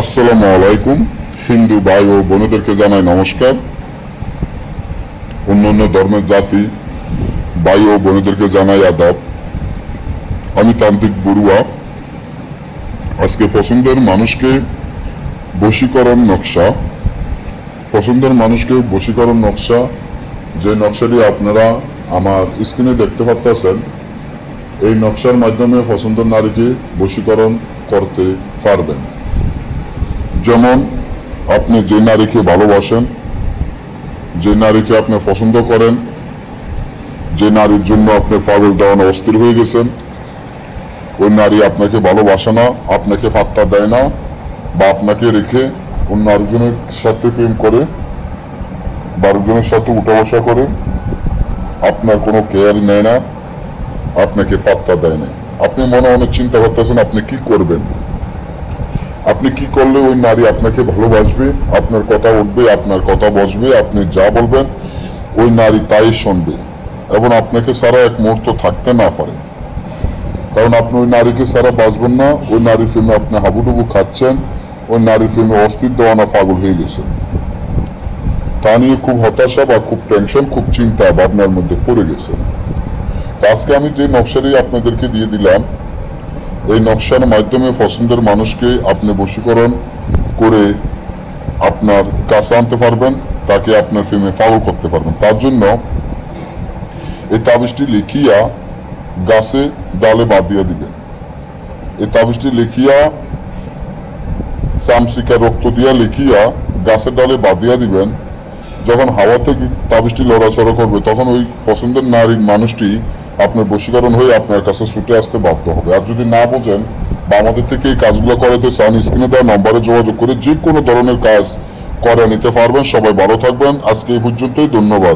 আসসালামু আলাইকুম। হিন্দু ভাই ও বোনেদেরকে জানাই নমস্কার। অন্যান্য ধর্মের জাতি ভাই ও বোনেদেরকে জানাই আদাব। আমি তান্ত্রিক বড়ুয়া। আজকে পছন্দের মানুষকে বশীকরণ নকশা, যে নকশাটি আপনারা আমার স্ক্রিনে দেখতে পাচ্ছেন, এই নকশার মাধ্যমে পছন্দের নারীকে বশীকরণ করতে পারবেন। যেমন আপনি যে নারীকে ভালোবাসেন, যে নারীকে আপনি পছন্দ করেন, যে নারীর জন্য আপনি পাগল দেওয়ানো অস্থির হয়ে গেছেন, ওই নারী আপনাকে ভালোবাসে না, আপনাকে পাত্তা দেয় না, বা আপনাকে রেখে অন্য আরেকজনের সাথে প্রেম করে বা আরেকজনের সাথে উঠা বসা করে, আপনার কোনো কেয়ার নেয় না, আপনাকে পাত্তা দেয় না। আপনি মনে মনে চিন্তা করতেছেন আপনি কি করবেন, আপনি কি করলে ওই নারী আপনাকে ভালোবাসবে, আপনার কথা উঠবে, আপনার কথা বসবে, আপনি যা বলবেন ওই নারী তাই শুনবে এবং আপনাকে ছাড়া এক মুহূর্ত থাকতে না পারে। কারণ আপনি ওই নারীকে ছাড়া বাঁচবেন না, ওই নারীর প্রেমে আপনি হাবুডুবু খাচ্ছেন, ওই নারীর প্রেমে অস্থির দেওয়ানা পাগল হয়ে গেছেন। তা নিয়ে খুব হতাশা বা খুব টেনশন, খুব চিন্তা ভাবনার মধ্যে পড়ে গেছে। আজকে আমি যে নকশাটি আপনাদেরকে দিয়ে দিলাম, এই নকশার মাধ্যমে পছন্দের মানুষকে আপনি বশীকরণ করে আপনার কাছে আনতে পারবেন, তাকে আপনার প্রেমে পাগল করতে পারবেন। তার জন্য এই তাবিজটি লিখিয়া গাছে ডালে বাঁধিয়া দিবেন। এই তাবিজটি লিখিয়া চামচিকা রক্ত দিয়া লিখিয়া গাছের ডালে বাঁধিয়া দিবেন। যখন হাওয়াতে তাবিজটি লড়াচড়া করবে তখন ওই পছন্দের নারীর মানুষটি আপনার বশীকরণ হয়ে আপনার কাছে ছুটে আসতে বাধ্য হবে। আর যদি না বোঝেন বা আমাদের থেকে এই কাজগুলো করাতে চান, স্ক্রিনে দেওয়া নম্বরে যোগাযোগ করে যে কোনো ধরনের কাজ করে নিতে পারবেন। সবাই ভালো থাকবেন। আজকে এই পর্যন্তই, ধন্যবাদ।